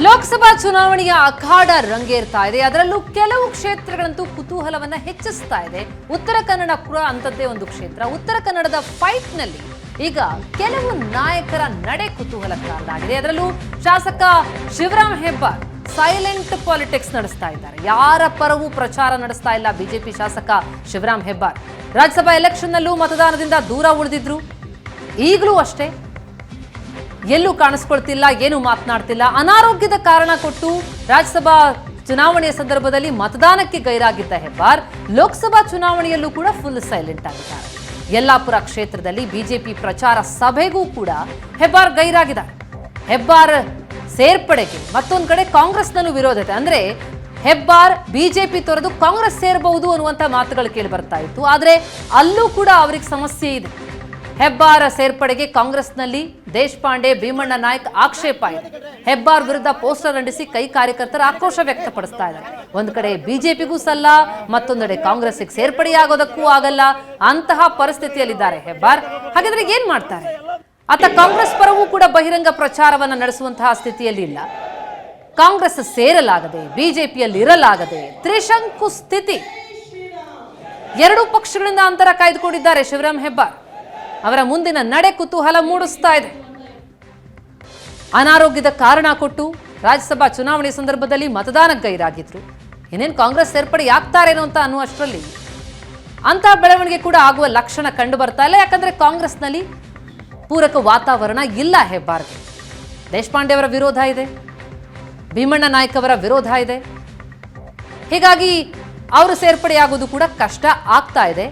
ಲೋಕಸಭಾ ಚುನಾವಣೆಯ ಅಖಾಡ ರಂಗೇರ್ತಾ ಇದೆ. ಅದರಲ್ಲೂ ಕೆಲವು ಕ್ಷೇತ್ರಗಳಂತೂ ಕುತೂಹಲವನ್ನ ಹೆಚ್ಚಿಸ್ತಾ ಇದೆ. ಉತ್ತರ ಕನ್ನಡ ಕೂಡ ಅಂತದ್ದೇ ಒಂದು ಕ್ಷೇತ್ರ. ಉತ್ತರ ಕನ್ನಡದ ಫೈಟ್ ನಲ್ಲಿ ಈಗ ಕೆಲವು ನಾಯಕರ ನಡೆ ಕುತೂಹಲಕಾರರಾಗಿದೆ. ಅದರಲ್ಲೂ ಶಾಸಕ ಶಿವರಾಮ್ ಹೆಬ್ಬಾರ್ ಸೈಲೆಂಟ್ ಪಾಲಿಟಿಕ್ಸ್ ನಡೆಸ್ತಾ ಇದ್ದಾರೆ. ಯಾರ ಪರವೂ ಪ್ರಚಾರ ನಡೆಸ್ತಾ ಇಲ್ಲ ಬಿಜೆಪಿ ಶಾಸಕ ಶಿವರಾಮ್ ಹೆಬ್ಬಾರ್. ರಾಜ್ಯಸಭಾ ಎಲೆಕ್ಷನ್ ನಲ್ಲೂ ಮತದಾನದಿಂದ ದೂರ ಉಳಿದಿದ್ರು. ಈಗಲೂ ಅಷ್ಟೇ, ಎಲ್ಲೂ ಕಾಣಿಸ್ಕೊಳ್ತಿಲ್ಲ, ಏನು ಮಾತನಾಡ್ತಿಲ್ಲ. ಅನಾರೋಗ್ಯದ ಕಾರಣ ಕೊಟ್ಟು ರಾಜ್ಯಸಭಾ ಚುನಾವಣೆಯ ಸಂದರ್ಭದಲ್ಲಿ ಮತದಾನಕ್ಕೆ ಗೈರಾಗಿದ್ದ ಹೆಬ್ಬಾರ್ ಲೋಕಸಭಾ ಚುನಾವಣೆಯಲ್ಲೂ ಕೂಡ ಫುಲ್ ಸೈಲೆಂಟ್ ಆಗಿದ್ದಾರೆ. ಯಲ್ಲಾಪುರ ಕ್ಷೇತ್ರದಲ್ಲಿ ಬಿಜೆಪಿ ಪ್ರಚಾರ ಸಭೆಗೂ ಕೂಡ ಹೆಬ್ಬಾರ್ ಗೈರಾಗಿದ್ದಾರೆ. ಹೆಬ್ಬಾರ್ ಸೇರ್ಪಡೆಗೆ ಮತ್ತೊಂದು ಕಡೆ ಕಾಂಗ್ರೆಸ್ನಲ್ಲೂ ವಿರೋಧತೆ. ಅಂದ್ರೆ ಹೆಬ್ಬಾರ್ ಬಿಜೆಪಿ ತೊರೆದು ಕಾಂಗ್ರೆಸ್ ಸೇರಬಹುದು ಅನ್ನುವಂಥ ಮಾತುಗಳು ಕೇಳಿ ಬರ್ತಾ ಇತ್ತು. ಆದರೆ ಅಲ್ಲೂ ಕೂಡ ಅವರಿಗೆ ಸಮಸ್ಯೆ ಇದೆ. ಹೆಬ್ಬಾರ್ ಸೇರ್ಪಡೆಗೆ ಕಾಂಗ್ರೆಸ್ನಲ್ಲಿ ದೇಶಪಾಂಡೆ, ಭೀಮಣ್ಣ ನಾಯ್ಕ್ ಆಕ್ಷೇಪ ಇದೆ. ಹೆಬ್ಬಾರ್ ವಿರುದ್ಧ ಪೋಸ್ಟರ್ ಅಂಟಿಸಿ ಕೈ ಕಾರ್ಯಕರ್ತರ ಆಕ್ರೋಶ ವ್ಯಕ್ತಪಡಿಸ್ತಾ ಇದ್ದಾರೆ. ಒಂದು ಕಡೆ ಬಿಜೆಪಿಗೂ ಸಲ್ಲ, ಮತ್ತೊಂದೆಡೆ ಕಾಂಗ್ರೆಸ್ಗೆ ಸೇರ್ಪಡೆಯಾಗೋದಕ್ಕೂ ಆಗಲ್ಲ. ಅಂತಹ ಪರಿಸ್ಥಿತಿಯಲ್ಲಿದ್ದಾರೆ ಹೆಬ್ಬಾರ್. ಹಾಗಾದ್ರೆ ಏನ್ ಮಾಡ್ತಾರೆ? ಆತ ಕಾಂಗ್ರೆಸ್ ಪರವೂ ಕೂಡ ಬಹಿರಂಗ ಪ್ರಚಾರವನ್ನ ನಡೆಸುವಂತಹ ಸ್ಥಿತಿಯಲ್ಲಿ ಇಲ್ಲ. ಕಾಂಗ್ರೆಸ್ ಸೇರಲಾಗದೆ, ಬಿಜೆಪಿಯಲ್ಲಿ ಇರಲಾಗದೆ ತ್ರಿಶಂಕು ಸ್ಥಿತಿ. ಎರಡೂ ಪಕ್ಷಗಳಿಂದ ಅಂತರ ಕಾಯ್ದುಕೊಂಡಿದ್ದಾರೆ ಶಿವರಾಮ್ ಹೆಬ್ಬಾರ್. ಅವರ ಮುಂದಿನ ನಡೆ ಕುತೂಹಲ ಮೂಡಿಸ್ತಾ ಇದೆ. ಅನಾರೋಗ್ಯದ ಕಾರಣ ಕೊಟ್ಟು ರಾಜ್ಯಸಭಾ ಚುನಾವಣೆ ಸಂದರ್ಭದಲ್ಲಿ ಮತದಾನಕ್ಕೆ ಗೈರಾಗಿದ್ರು. ಇನ್ನೇನು ಕಾಂಗ್ರೆಸ್ ಸೇರ್ಪಡೆ ಆಗ್ತಾರೇನೋ ಅಂತ ಅನ್ನುವಷ್ಟರಲ್ಲಿ ಅಂತಹ ಬೆಳವಣಿಗೆ ಕೂಡ ಆಗುವ ಲಕ್ಷಣ ಕಂಡು ಬರ್ತಾ ಇಲ್ಲ. ಯಾಕಂದ್ರೆ ಕಾಂಗ್ರೆಸ್ನಲ್ಲಿ ಪೂರಕ ವಾತಾವರಣ ಇಲ್ಲ ಹೆಬ್ಬಾರ್ಗೆ. ದೇಶಪಾಂಡೆ ಅವರ ವಿರೋಧ ಇದೆ, ಭೀಮಣ್ಣ ನಾಯ್ಕ್ ಅವರ ವಿರೋಧ ಇದೆ. ಹೀಗಾಗಿ ಅವರು ಸೇರ್ಪಡೆಯಾಗೋದು ಕೂಡ ಕಷ್ಟ ಆಗ್ತಾ ಇದೆ.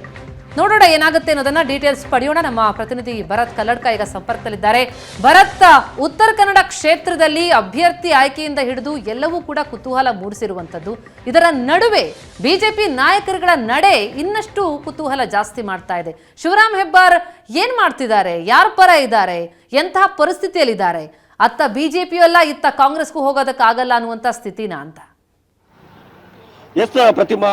ನೋಡೋಣ ಏನಾಗುತ್ತೆ ಅನ್ನೋದನ್ನ ಡೀಟೇಲ್ಸ್ ಪಡೆಯೋಣ. ನಮ್ಮ ಪ್ರತಿನಿಧಿ ಭರತ್ ಕಲ್ಲಡ್ಕ ಈಗ ಸಂಪರ್ಕದಲ್ಲಿದ್ದಾರೆ. ಭರತ್, ಉತ್ತರ ಕನ್ನಡ ಕ್ಷೇತ್ರದಲ್ಲಿ ಅಭ್ಯರ್ಥಿ ಆಯ್ಕೆಯಿಂದ ಹಿಡಿದು ಎಲ್ಲವೂ ಕೂಡ ಕುತೂಹಲ ಮೂಡಿಸಿರುವಂಥದ್ದು. ಇದರ ನಡುವೆ ಬಿಜೆಪಿ ನಾಯಕರುಗಳ ನಡೆ ಇನ್ನಷ್ಟು ಕುತೂಹಲ ಜಾಸ್ತಿ ಮಾಡ್ತಾ ಇದೆ. ಶಿವರಾಮ್ ಹೆಬ್ಬಾರ್ ಏನ್ ಮಾಡ್ತಿದ್ದಾರೆ? ಯಾರ ಪರ ಇದ್ದಾರೆ? ಎಂತಹ ಪರಿಸ್ಥಿತಿಯಲ್ಲಿದ್ದಾರೆ? ಅತ್ತ ಬಿಜೆಪಿಯೂ ಅಲ್ಲ, ಇತ್ತ ಕಾಂಗ್ರೆಸ್ಗೂ ಹೋಗೋದಕ್ಕಾಗಲ್ಲ ಅನ್ನುವಂಥ ಸ್ಥಿತಿನ ಅಂತ. ಎಸ್ ಪ್ರತಿಮಾ,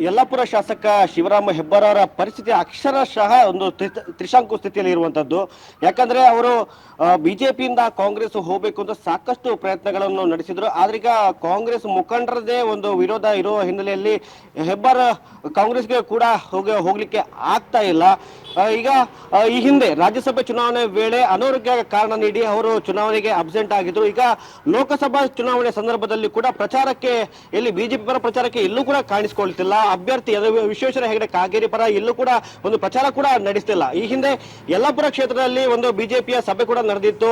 ಯಲ್ಲಾಪುರ ಶಾಸಕ ಶಿವರಾಮ ಹೆಬ್ಬಾರ್ ಅವರ ಪರಿಸ್ಥಿತಿ ಅಕ್ಷರಶಃ ಒಂದು ತ್ರಿಶಂಕು ಸ್ಥಿತಿಯಲ್ಲಿ ಇರುವಂತದ್ದು. ಯಾಕಂದ್ರೆ ಅವರು ಬಿಜೆಪಿಯಿಂದ ಕಾಂಗ್ರೆಸ್ ಹೋಗ್ಬೇಕು ಅಂತ ಸಾಕಷ್ಟು ಪ್ರಯತ್ನಗಳನ್ನು ನಡೆಸಿದ್ರು. ಆದ್ರೀಗ ಕಾಂಗ್ರೆಸ್ ಮುಖಂಡರದೇ ಒಂದು ವಿರೋಧ ಇರುವ ಹಿನ್ನೆಲೆಯಲ್ಲಿ ಹೆಬ್ಬಾರ್ ಕಾಂಗ್ರೆಸ್ಗೆ ಕೂಡ ಹೋಗ್ಲಿಕ್ಕೆ ಆಗ್ತಾ ಇಲ್ಲ. ಈಗ ಈ ಹಿಂದೆ ರಾಜ್ಯಸಭೆ ಚುನಾವಣೆ ವೇಳೆ ಅನಾರೋಗ್ಯ ಕಾರಣ ನೀಡಿ ಅವರು ಚುನಾವಣೆಗೆ ಅಬ್ಸೆಂಟ್ ಆಗಿದ್ರು. ಈಗ ಲೋಕಸಭಾ ಚುನಾವಣೆ ಸಂದರ್ಭದಲ್ಲಿ ಕೂಡ ಪ್ರಚಾರಕ್ಕೆ ಎಲ್ಲಿ ಬಿಜೆಪಿ ಪರ ಪ್ರಚಾರಕ್ಕೆ ಎಲ್ಲೂ ಕೂಡ ಕಾಣಿಸಿಕೊಳ್ತಿಲ್ಲ. ಅಭ್ಯರ್ಥಿ ವಿಶ್ವೇಶ್ವರ ಹೆಗಡೆ ಕಾಗೇರಿ ಪರ ಎಲ್ಲೂ ಕೂಡ ಒಂದು ಪ್ರಚಾರ ಕೂಡ ನಡೆಸ್ತಿಲ್ಲ. ಈ ಹಿಂದೆ ಯಲ್ಲಾಪುರ ಕ್ಷೇತ್ರದಲ್ಲಿ ಒಂದು ಬಿಜೆಪಿಯ ಸಭೆ ಕೂಡ ನಡೆದಿತ್ತು,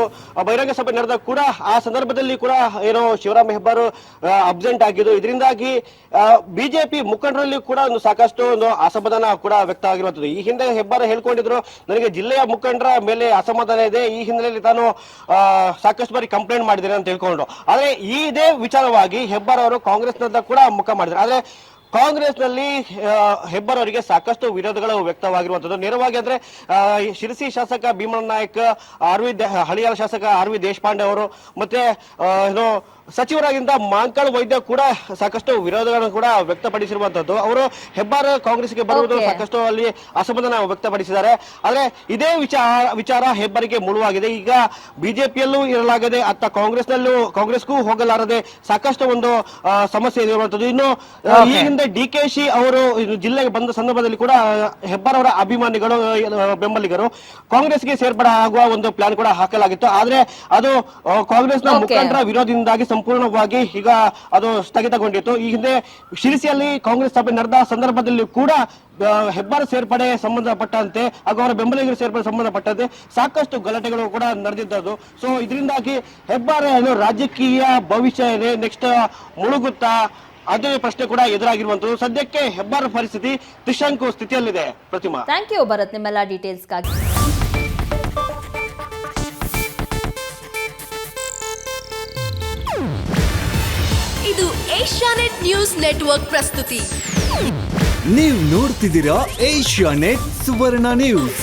ಬಹಿರಂಗ ಸಭೆ ನಡೆದ ಕೂಡ ಆ ಸಂದರ್ಭದಲ್ಲಿ ಕೂಡ ಏನೋ ಶಿವರಾಮ್ ಹೆಬ್ಬಾರ್ ಅಬ್ಸೆಂಟ್ ಆಗಿದ್ದು. ಇದರಿಂದಾಗಿ ಬಿಜೆಪಿ ಮುಖಂಡರಲ್ಲಿ ಕೂಡ ಒಂದು ಸಾಕಷ್ಟು ಒಂದು ಅಸಮಾಧಾನ ಕೂಡ ವ್ಯಕ್ತ ಆಗಿರುವಂತದ್ದು. ಈ ಹಿಂದೆ ಹೆಬ್ಬಾರ್ ಹೇಳ್ಕೊಂಡಿದ್ರು, ನನಗೆ ಜಿಲ್ಲೆಯ ಮುಖಂಡರ ಮೇಲೆ ಅಸಮಾಧಾನ ಇದೆ, ಈ ಹಿನ್ನೆಲೆಯಲ್ಲಿ ತಾನು ಸಾಕಷ್ಟು ಬಾರಿ ಕಂಪ್ಲೇಂಟ್ ಮಾಡಿದ್ದೇನೆ ಅಂತ ಹೇಳ್ಕೊಂಡು. ಆದ್ರೆ ಇದೇ ವಿಚಾರವಾಗಿ ಹೆಬ್ಬಾರ್ ಅವರು ಕಾಂಗ್ರೆಸ್ನಿಂದ ಕೂಡ ಮುಖ ಮಾಡಿದ್ರು. ಆದ್ರೆ ಕಾಂಗ್ರೆಸ್ನಲ್ಲಿ ಹೆಬ್ಬಾರ್ ಅವರಿಗೆ ಸಾಕಷ್ಟು ವಿರೋಧಗಳು ವ್ಯಕ್ತವಾಗಿರುವಂತದ್ದು. ನೇರವಾಗಿ ಅಂದ್ರೆ ಶಿರಸಿ ಶಾಸಕ ಭೀಮಣ್ಣ ನಾಯ್ಕ್, ಹಳಿಯಾಳ ಶಾಸಕ RV ದೇಶಪಾಂಡೆ ಅವರು ಮತ್ತೆ ಏನು ಸಚಿವರಾಗಿದ್ದ ಮಾಂಕಾಳ್ ವೈದ್ಯ ಕೂಡ ಸಾಕಷ್ಟು ವಿರೋಧಗಳನ್ನು ಕೂಡ ವ್ಯಕ್ತಪಡಿಸಿರುವಂತದ್ದು. ಅವರು ಹೆಬ್ಬಾರ್ ಕಾಂಗ್ರೆಸ್ಗೆ ಬರುವುದು ಸಾಕಷ್ಟು ಅಲ್ಲಿ ಅಸಮಾಧಾನ ವ್ಯಕ್ತಪಡಿಸಿದ್ದಾರೆ. ಆದ್ರೆ ಇದೇ ವಿಚಾರ ಹೆಬ್ಬಾರಿಗೆ ಮುಳುವಾಗಿದೆ. ಈಗ ಬಿಜೆಪಿಯಲ್ಲೂ ಇರಲಾಗದೆ, ಅತ್ತ ಕಾಂಗ್ರೆಸ್ಗೂ ಹೋಗಲಾರದೆ ಸಾಕಷ್ಟು ಒಂದು ಸಮಸ್ಯೆ ಇರುವಂತದ್ದು. ಇನ್ನು ಈ ಹಿಂದೆ DKC ಅವರು ಜಿಲ್ಲೆಗೆ ಬಂದ ಸಂದರ್ಭದಲ್ಲಿ ಕೂಡ ಹೆಬ್ಬಾರ್ ಅವರ ಅಭಿಮಾನಿಗಳು, ಬೆಂಬಲಿಗರು ಕಾಂಗ್ರೆಸ್ಗೆ ಸೇರ್ಪಡೆ ಆಗುವ ಒಂದು ಪ್ಲಾನ್ ಕೂಡ ಹಾಕಲಾಗಿತ್ತು. ಆದ್ರೆ ಅದು ಕಾಂಗ್ರೆಸ್ನ ಮುಖಂಡರ ವಿರೋಧದಿಂದಾಗಿ ಸಂಪೂರ್ಣವಾಗಿ ಈಗ ಅದು ಸ್ಥಗಿತಗೊಂಡಿತ್ತು. ಈ ಹಿಂದೆ ಶಿರಸಿಯಲ್ಲಿ ಕಾಂಗ್ರೆಸ್ ಸಭೆ ನಡೆದ ಸಂದರ್ಭದಲ್ಲಿ ಕೂಡ ಹೆಬ್ಬಾರ್ ಸೇರ್ಪಡೆ ಸಂಬಂಧಪಟ್ಟಂತೆ ಹಾಗೂ ಅವರ ಬೆಂಬಲಿಗರ ಸೇರ್ಪಡೆ ಸಂಬಂಧಪಟ್ಟಂತೆ ಸಾಕಷ್ಟು ಗಲಾಟೆಗಳು ಕೂಡ ನಡೆದಿದ್ದದು. ಸೊ ಇದರಿಂದಾಗಿ ಹೆಬ್ಬಾರ್ ರಾಜಕೀಯ ಭವಿಷ್ಯ ಇದೆ, ನೆಕ್ಸ್ಟ್ ಮುಳುಗುತ್ತಾ ಅದೇ ಪ್ರಶ್ನೆ ಕೂಡ ಎದುರಾಗಿರುವಂತದ್ದು. ಸದ್ಯಕ್ಕೆ ಹೆಬ್ಬಾರ್ ಪರಿಸ್ಥಿತಿ ತ್ರಿಶಂಕು ಸ್ಥಿತಿಯಲ್ಲಿದೆ. ಪ್ರತಿಮಾ, ಥ್ಯಾಂಕ್ ಯು ಭರತ್ ನಿಮ್ಮೆಲ್ಲ ಡೀಟೇಲ್ಸ್ಗಾಗಿ. ಇದು ಏಷ್ಯಾನೆಟ್ ನ್ಯೂಸ್ ನೆಟ್ವರ್ಕ್ ಪ್ರಸ್ತುತಿ. ನೀವು ನೋಡ್ತಿದ್ದೀರಾ ಏಷ್ಯಾನೆಟ್ ಸುವರ್ಣ ನ್ಯೂಸ್.